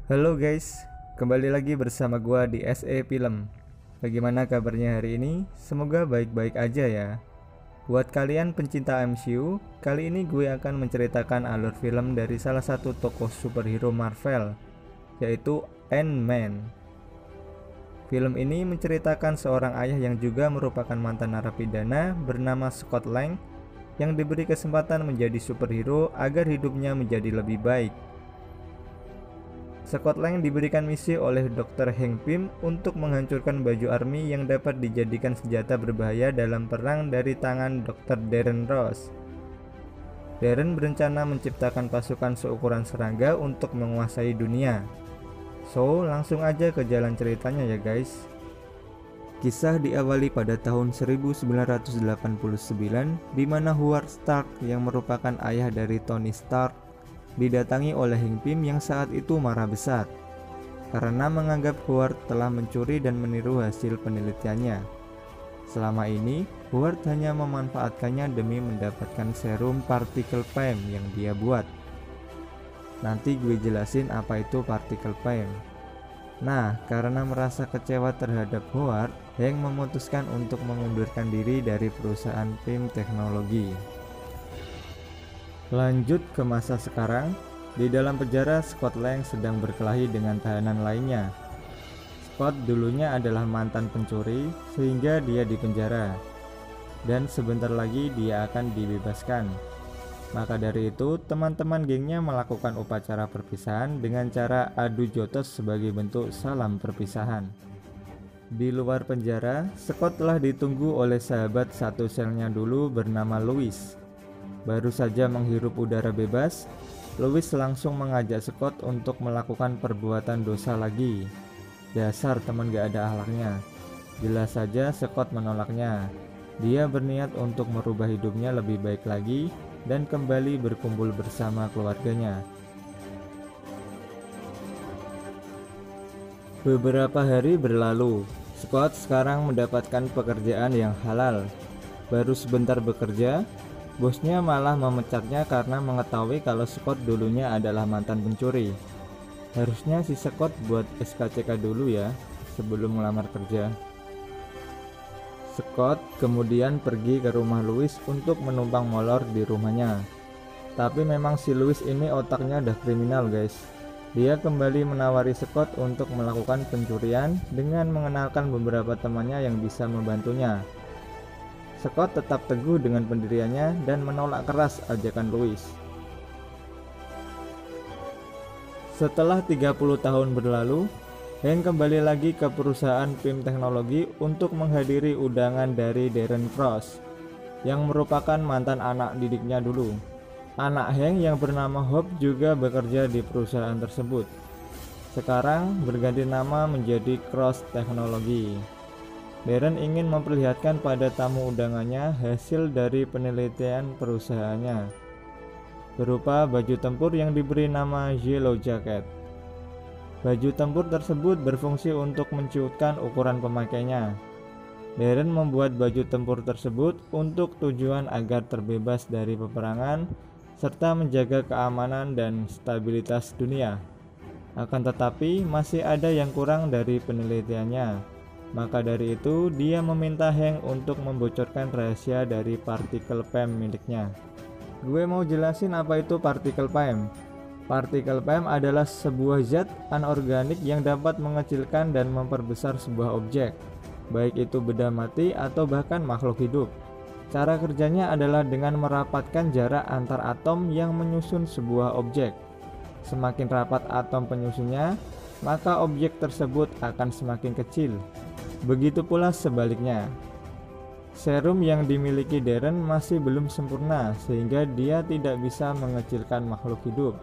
Halo guys, kembali lagi bersama gua di SE Film. Bagaimana kabarnya hari ini? Semoga baik-baik aja ya. Buat kalian pencinta MCU, kali ini gue akan menceritakan alur film dari salah satu tokoh superhero Marvel, yaitu Ant-Man. Film ini menceritakan seorang ayah yang juga merupakan mantan narapidana bernama Scott Lang yang diberi kesempatan menjadi superhero agar hidupnya menjadi lebih baik. Scott Lang diberikan misi oleh Dr. Hank Pym untuk menghancurkan baju army yang dapat dijadikan senjata berbahaya dalam perang dari tangan Dr. Darren Ross. Darren berencana menciptakan pasukan seukuran serangga untuk menguasai dunia. So, langsung aja ke jalan ceritanya ya guys. Kisah diawali pada tahun 1989 di mana Howard Stark yang merupakan ayah dari Tony Stark didatangi oleh Hank Pym yang saat itu marah besar karena menganggap Howard telah mencuri dan meniru hasil penelitiannya. Selama ini, Howard hanya memanfaatkannya demi mendapatkan serum particle PM yang dia buat. Nanti gue jelasin apa itu particle PM. Nah, karena merasa kecewa terhadap Howard, Hank memutuskan untuk mengundurkan diri dari perusahaan Pym Teknologi. Lanjut ke masa sekarang, di dalam penjara Scott Lang sedang berkelahi dengan tahanan lainnya. Scott dulunya adalah mantan pencuri, sehingga dia dipenjara. Dan sebentar lagi dia akan dibebaskan. Maka dari itu, teman-teman gengnya melakukan upacara perpisahan dengan cara adu jotos sebagai bentuk salam perpisahan. Di luar penjara, Scott telah ditunggu oleh sahabat satu selnya dulu bernama Louis. Baru saja menghirup udara bebas, Louis langsung mengajak Scott untuk melakukan perbuatan dosa lagi. Dasar teman gak ada akhlaknya. Jelas saja Scott menolaknya. Dia berniat untuk merubah hidupnya lebih baik lagi dan kembali berkumpul bersama keluarganya. Beberapa hari berlalu, Scott sekarang mendapatkan pekerjaan yang halal. Baru sebentar bekerja, bosnya malah memecatnya karena mengetahui kalau Scott dulunya adalah mantan pencuri. Harusnya si Scott buat SKCK dulu ya, sebelum melamar kerja. Scott kemudian pergi ke rumah Louis untuk menumpang molor di rumahnya. Tapi memang si Louis ini otaknya udah kriminal guys. Dia kembali menawari Scott untuk melakukan pencurian dengan mengenalkan beberapa temannya yang bisa membantunya. Scott tetap teguh dengan pendiriannya dan menolak keras ajakan Louis. Setelah 30 tahun berlalu, Hank kembali lagi ke perusahaan Pym Teknologi untuk menghadiri undangan dari Darren Cross, yang merupakan mantan anak didiknya dulu. Anak Hank yang bernama Hope juga bekerja di perusahaan tersebut. Sekarang berganti nama menjadi Cross Teknologi. Darren ingin memperlihatkan pada tamu undangannya hasil dari penelitian perusahaannya, berupa baju tempur yang diberi nama Yellow Jacket. Baju tempur tersebut berfungsi untuk mencuutkan ukuran pemakainya. Darren membuat baju tempur tersebut untuk tujuan agar terbebas dari peperangan serta menjaga keamanan dan stabilitas dunia. Akan tetapi masih ada yang kurang dari penelitiannya. Maka dari itu dia meminta Hank untuk membocorkan rahasia dari partikel PM miliknya. Gue mau jelasin apa itu partikel PM. Partikel PM adalah sebuah zat anorganik yang dapat mengecilkan dan memperbesar sebuah objek, baik itu benda mati atau bahkan makhluk hidup. Cara kerjanya adalah dengan merapatkan jarak antar atom yang menyusun sebuah objek. Semakin rapat atom penyusunnya, maka objek tersebut akan semakin kecil. Begitu pula sebaliknya. Serum yang dimiliki Darren masih belum sempurna sehingga dia tidak bisa mengecilkan makhluk hidup.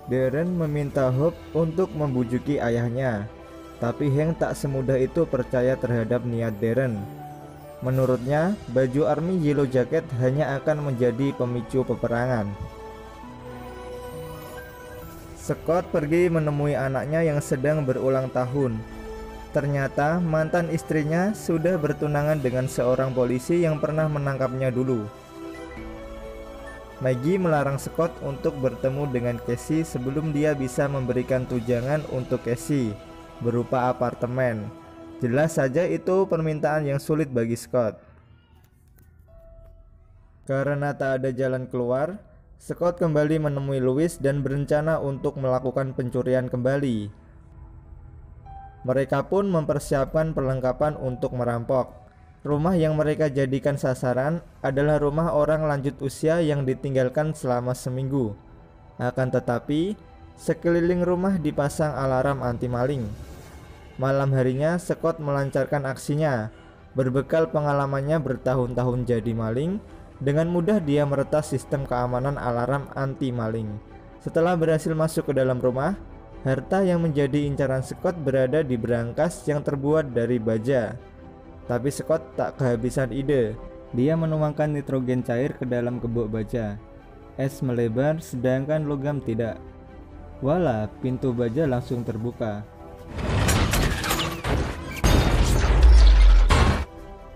Darren meminta Hope untuk membujuki ayahnya, tapi Hank tak semudah itu percaya terhadap niat Darren. Menurutnya, baju army Yellow Jacket hanya akan menjadi pemicu peperangan. Scott pergi menemui anaknya yang sedang berulang tahun. Ternyata mantan istrinya sudah bertunangan dengan seorang polisi yang pernah menangkapnya dulu. Maggie melarang Scott untuk bertemu dengan Casey sebelum dia bisa memberikan tunjangan untuk Casey berupa apartemen. Jelas saja itu permintaan yang sulit bagi Scott. Karena tak ada jalan keluar, Scott kembali menemui Louis dan berencana untuk melakukan pencurian kembali. Mereka pun mempersiapkan perlengkapan untuk merampok. Rumah yang mereka jadikan sasaran adalah rumah orang lanjut usia yang ditinggalkan selama seminggu. Akan tetapi, sekeliling rumah dipasang alarm anti maling. Malam harinya, Scott melancarkan aksinya. Berbekal pengalamannya bertahun-tahun jadi maling, dengan mudah dia meretas sistem keamanan alarm anti maling. Setelah berhasil masuk ke dalam rumah, harta yang menjadi incaran Scott berada di berangkas yang terbuat dari baja. Tapi Scott tak kehabisan ide. Dia menuangkan nitrogen cair ke dalam gebuk baja. Es melebar sedangkan logam tidak. Walah, pintu baja langsung terbuka.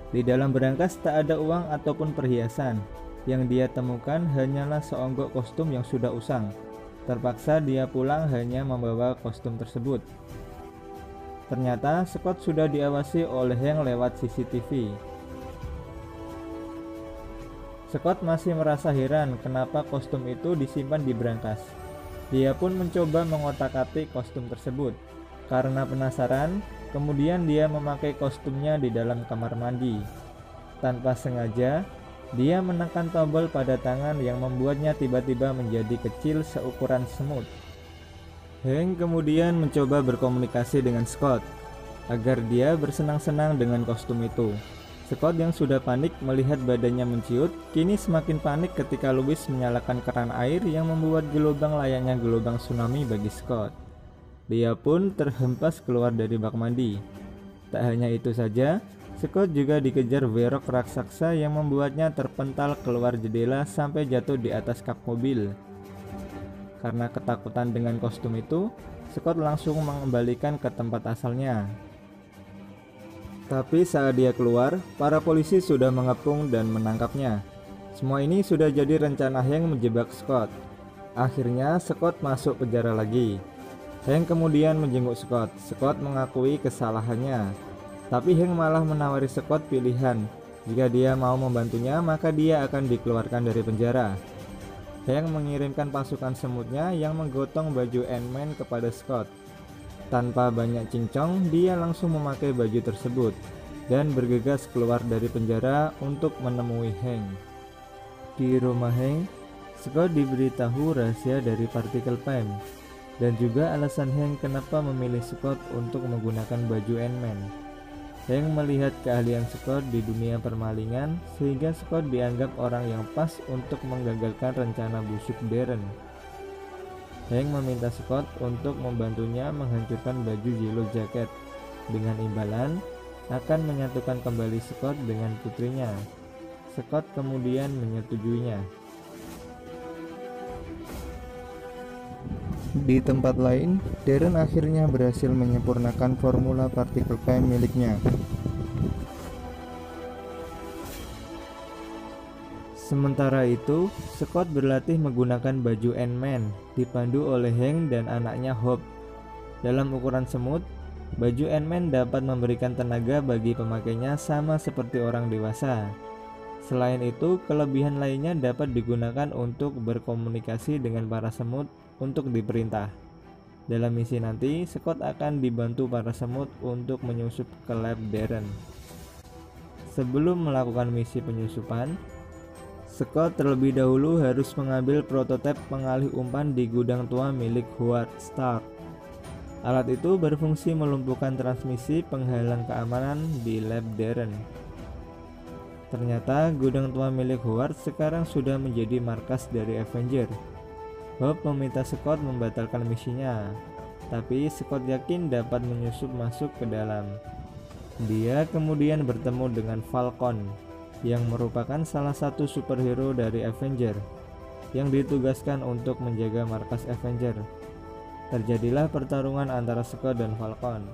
Di dalam berangkas tak ada uang ataupun perhiasan. Yang dia temukan hanyalah seonggok kostum yang sudah usang. Terpaksa dia pulang hanya membawa kostum tersebut. Ternyata Scott sudah diawasi oleh Hank lewat CCTV. Scott masih merasa heran kenapa kostum itu disimpan di berangkas. Dia pun mencoba mengotak-atik kostum tersebut. Karena penasaran, kemudian dia memakai kostumnya di dalam kamar mandi. Tanpa sengaja, dia menekan tombol pada tangan yang membuatnya tiba-tiba menjadi kecil seukuran semut. Hank kemudian mencoba berkomunikasi dengan Scott agar dia bersenang-senang dengan kostum itu. Scott yang sudah panik melihat badannya menciut, kini semakin panik ketika Louis menyalakan keran air yang membuat gelobang layaknya gelombang tsunami bagi Scott. Dia pun terhempas keluar dari bak mandi. Tak hanya itu saja, Scott juga dikejar Verok raksasa yang membuatnya terpental keluar jendela sampai jatuh di atas kap mobil. Karena ketakutan dengan kostum itu, Scott langsung mengembalikan ke tempat asalnya. Tapi saat dia keluar, para polisi sudah mengepung dan menangkapnya. Semua ini sudah jadi rencana Hank menjebak Scott. Akhirnya Scott masuk penjara lagi. Hank kemudian menjenguk Scott. Scott mengakui kesalahannya. Tapi Hank malah menawari Scott pilihan. Jika dia mau membantunya, maka dia akan dikeluarkan dari penjara. Hank mengirimkan pasukan semutnya yang menggotong baju Ant-Man kepada Scott. Tanpa banyak cincong, dia langsung memakai baju tersebut dan bergegas keluar dari penjara untuk menemui Hank. Di rumah Hank, Scott diberitahu rahasia dari partikel PM dan juga alasan Hank kenapa memilih Scott untuk menggunakan baju Ant-Man. Hank melihat keahlian Scott di dunia permalingan sehingga Scott dianggap orang yang pas untuk menggagalkan rencana busuk Darren. Hank meminta Scott untuk membantunya menghancurkan baju Yellow Jacket dengan imbalan akan menyatukan kembali Scott dengan putrinya. Scott kemudian menyetujuinya. Di tempat lain, Darren akhirnya berhasil menyempurnakan formula partikel PM miliknya. Sementara itu, Scott berlatih menggunakan baju Ant-Man, dipandu oleh Hank dan anaknya Hope. Dalam ukuran semut, baju Ant-Man dapat memberikan tenaga bagi pemakainya sama seperti orang dewasa. Selain itu, kelebihan lainnya dapat digunakan untuk berkomunikasi dengan para semut untuk diperintah. Dalam misi nanti, Scott akan dibantu para semut untuk menyusup ke lab Darren. Sebelum melakukan misi penyusupan, Scott terlebih dahulu harus mengambil prototipe pengalih umpan di gudang tua milik Howard Stark. Alat itu berfungsi melumpuhkan transmisi penghalang keamanan di lab Darren. Ternyata gudang tua milik Howard sekarang sudah menjadi markas dari Avenger. Hope meminta Scott membatalkan misinya, tapi Scott yakin dapat menyusup masuk ke dalam. Dia kemudian bertemu dengan Falcon, yang merupakan salah satu superhero dari Avenger, yang ditugaskan untuk menjaga markas Avenger. Terjadilah pertarungan antara Scott dan Falcon.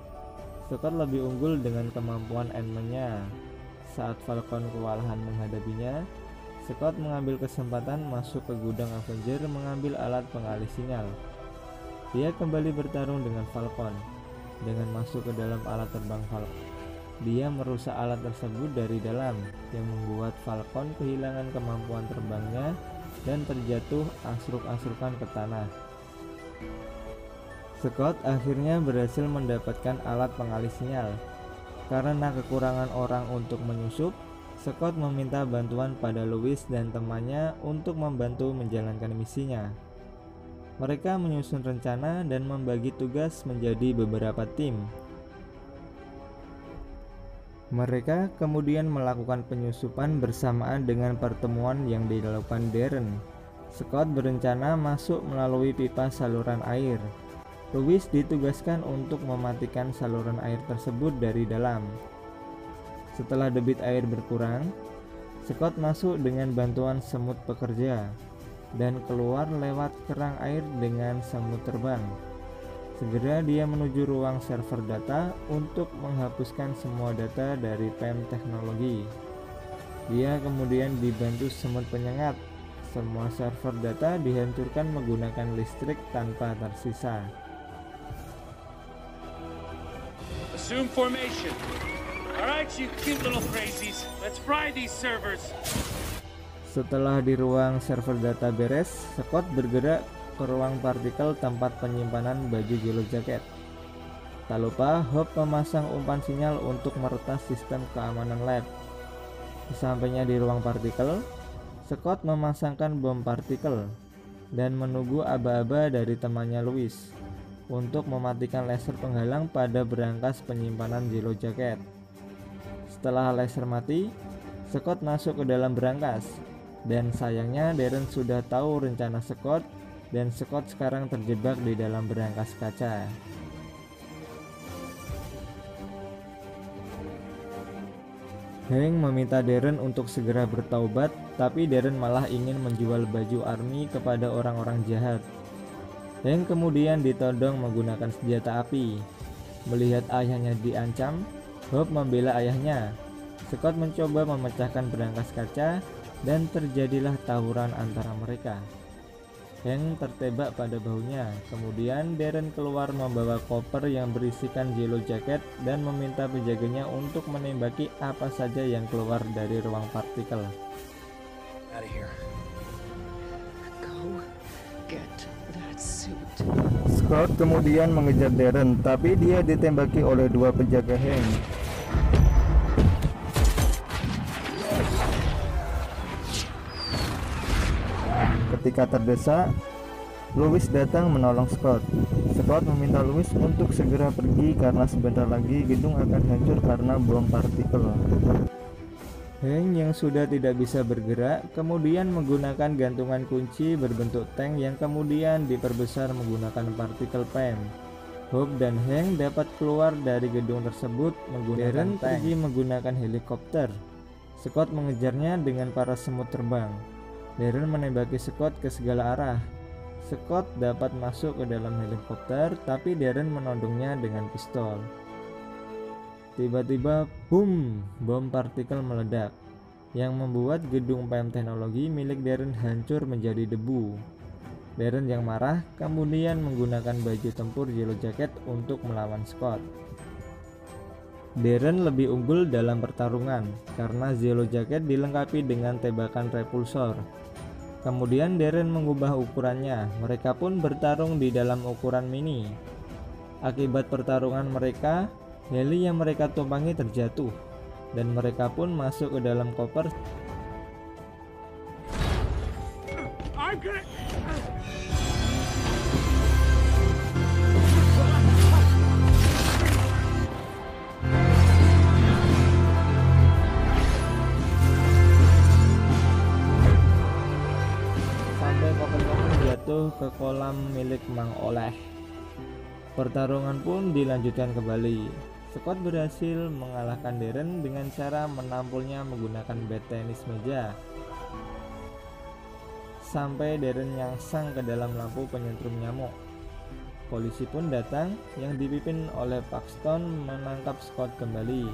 Scott lebih unggul dengan kemampuan Ant-Man-nya. Saat Falcon kewalahan menghadapinya, Scott mengambil kesempatan masuk ke gudang Avenger mengambil alat pengalih sinyal. Dia kembali bertarung dengan Falcon. Dengan masuk ke dalam alat terbang Falcon, dia merusak alat tersebut dari dalam, yang membuat Falcon kehilangan kemampuan terbangnya dan terjatuh asruk-asrukan ke tanah. Scott akhirnya berhasil mendapatkan alat pengalih sinyal. Karena kekurangan orang untuk menyusup, Scott meminta bantuan pada Louis dan temannya untuk membantu menjalankan misinya. Mereka menyusun rencana dan membagi tugas menjadi beberapa tim. Mereka kemudian melakukan penyusupan bersamaan dengan pertemuan yang dilakukan Darren. Scott berencana masuk melalui pipa saluran air. Louis ditugaskan untuk mematikan saluran air tersebut dari dalam. Setelah debit air berkurang, Scott masuk dengan bantuan semut pekerja dan keluar lewat kerang air dengan semut terbang. Segera dia menuju ruang server data untuk menghapuskan semua data dari PEM teknologi. Dia kemudian dibantu semut penyengat. Semua server data dihancurkan menggunakan listrik tanpa tersisa. Assume formation. Alright, you cute little crazies. Let's fry these servers. Setelah di ruang server data beres, Scott bergerak ke ruang partikel tempat penyimpanan baju Yellow Jacket. Tak lupa, Hope memasang umpan sinyal untuk meretas sistem keamanan lab. Sesampainya di ruang partikel, Scott memasangkan bom partikel dan menunggu aba-aba dari temannya Louis untuk mematikan laser penghalang pada berangkas penyimpanan Yellow Jacket. Setelah laser mati, Scott masuk ke dalam berangkas. Dan sayangnya Darren sudah tahu rencana Scott, dan Scott sekarang terjebak di dalam berangkas kaca. Hank meminta Darren untuk segera bertaubat, tapi Darren malah ingin menjual baju army kepada orang-orang jahat. Hank kemudian ditodong menggunakan senjata api. Melihat ayahnya diancam, Hope membela ayahnya. Scott mencoba memecahkan berangkas kaca dan terjadilah tawuran antara mereka. Hank tertembak pada bahunya. Kemudian Darren keluar membawa koper yang berisikan Yellow Jacket dan meminta penjaganya untuk menembaki apa saja yang keluar dari ruang partikel. Scott kemudian mengejar Darren, tapi dia ditembaki oleh dua penjaga Hank. Ketika terdesak, Louis datang menolong Scott. Scott meminta Louis untuk segera pergi karena sebentar lagi gedung akan hancur karena bom partikel. Hank yang sudah tidak bisa bergerak kemudian menggunakan gantungan kunci berbentuk tank yang kemudian diperbesar menggunakan partikel PEM. Hope dan Hank dapat keluar dari gedung tersebut menggunakan tank. Pergi menggunakan helikopter. Scott mengejarnya dengan para semut terbang. Darren menembaki Scott ke segala arah. Scott dapat masuk ke dalam helikopter, tapi Darren menodongnya dengan pistol. Tiba-tiba, boom! Bom partikel meledak, yang membuat gedung PEM teknologi milik Darren hancur menjadi debu. Darren yang marah kemudian menggunakan baju tempur Yellow Jacket untuk melawan Scott. Darren lebih unggul dalam pertarungan karena Yellow Jacket dilengkapi dengan tembakan repulsor. Kemudian Darren mengubah ukurannya. Mereka pun bertarung di dalam ukuran mini. Akibat pertarungan mereka, heli yang mereka tumpangi terjatuh, dan mereka pun masuk ke dalam koper. Ke kolam milik Mang Oleh. Pertarungan pun dilanjutkan kembali. Scott berhasil mengalahkan Darren dengan cara menampulnya menggunakan bat tenis meja, sampai Darren nyangsang ke dalam lampu penyetrum nyamuk. Polisi pun datang yang dipimpin oleh Paxton menangkap Scott kembali.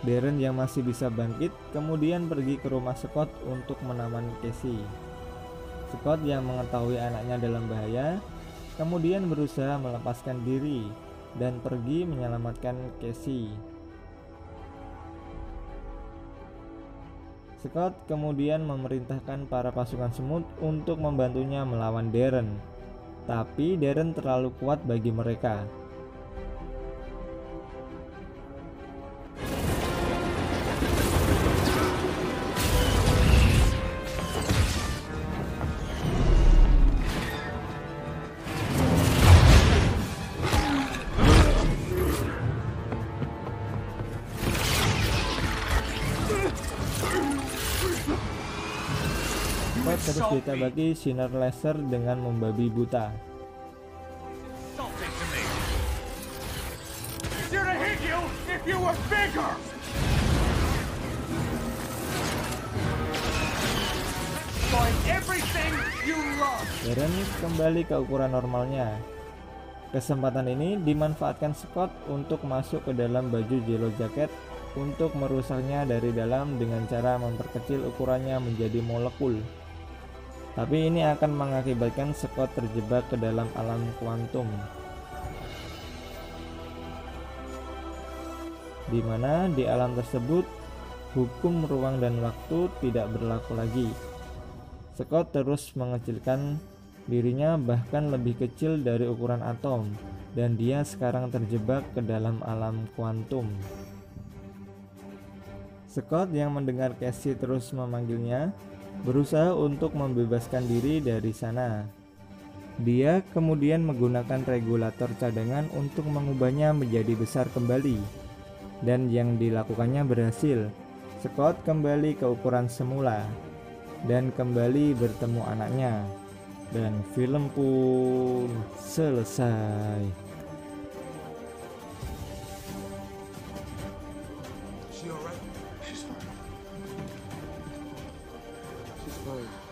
Darren yang masih bisa bangkit kemudian pergi ke rumah Scott untuk menawan Casey. Scott yang mengetahui anaknya dalam bahaya kemudian berusaha melepaskan diri dan pergi menyelamatkan Casey. Scott kemudian memerintahkan para pasukan semut untuk membantunya melawan Darren, tapi Darren terlalu kuat bagi mereka. Scott terus ditabaki sinar laser dengan membabi buta. Insulting to me. Should have hit you if you were bigger. Destroying everything you love. Darren kembali ke ukuran normalnya. Kesempatan ini dimanfaatkan Scott untuk masuk ke dalam baju Yellow Jacket untuk merusaknya dari dalam dengan cara memperkecil ukurannya menjadi molekul. Tapi ini akan mengakibatkan Scott terjebak ke dalam alam kuantum, di mana di alam tersebut hukum ruang dan waktu tidak berlaku lagi. Scott terus mengecilkan dirinya bahkan lebih kecil dari ukuran atom, dan dia sekarang terjebak ke dalam alam kuantum. Scott yang mendengar Casey terus memanggilnya berusaha untuk membebaskan diri dari sana. Dia kemudian menggunakan regulator cadangan untuk mengubahnya menjadi besar kembali, dan yang dilakukannya berhasil. Scott kembali ke ukuran semula dan kembali bertemu anaknya, dan film pun selesai. She all right? She's fine. She's fine.